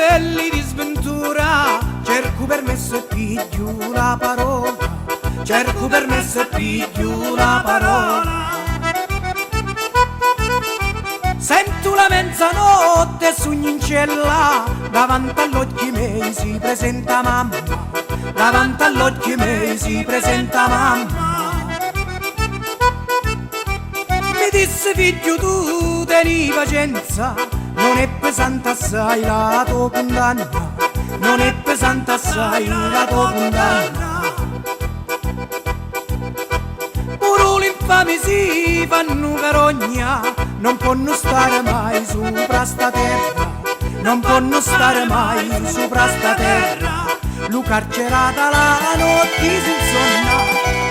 livelli di sventura, cerco permesso e piglio la parola, cerco permesso e piglio la parola. Sento la mezzanotte e sogno in cella, davanti agli occhi miei si presenta mamma, davanti agli occhi miei si presenta mamma. Mi disse figlio tu teni pazienza, non è pesante assai la tua condanna, non è pesante assai la tua condanna. Pure l'infami si fanno carogna, non possono stare mai sopra sta terra, non possono stare mai sopra sta terra. Lu carcerata la notte si insonna,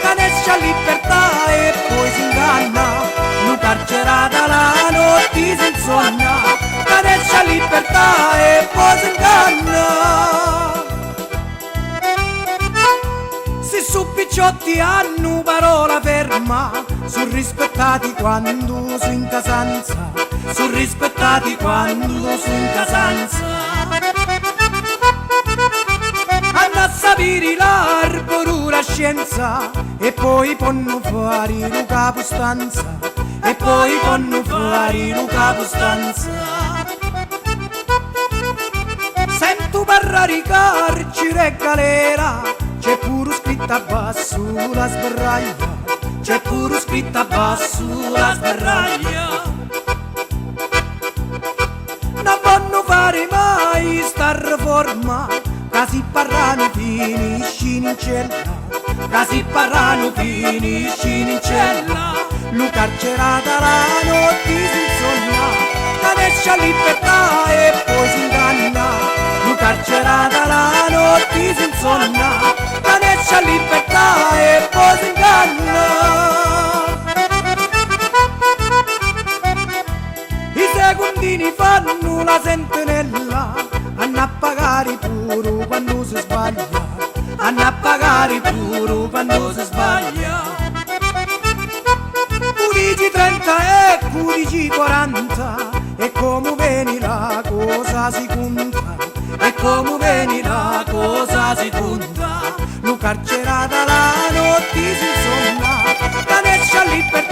canesce a libertà e poi si inganna. Lu carcerata la notte si insonna, canesce a libertà e poi si inganna. Se su picciotti hanno parola ferma, sono rispettati quando sono in casanza, sono rispettati quando sono in casanza. Hanno a sapere l'arbo la scienza e poi ponno fuori lo capostanza, e poi ponno fuori lo capostanza. Sento parlare di carcere e galera, c'è pure scritta a basso la sbarraglia, c'è pure scritta a basso la sbarraglia. Non vanno fare mai sta riforma, casi parlano finisci in cella, casi parlano finisci in cella. Lu carcerata la notte si insonna, canesce a libertà e poi si inganna. Lu carcerata la notte si insonna, canesce a libertà e poi si inganna. I secondini fanno la sentinella, hanno a pagare pure quando si sbaglia, hanno a pagare pure quando si sbaglia. Dici 30 e dici 40, e come veni la cosa si conta, e come veni la cosa si conta. Lu carcerata la notte si insonna, canesce a libertà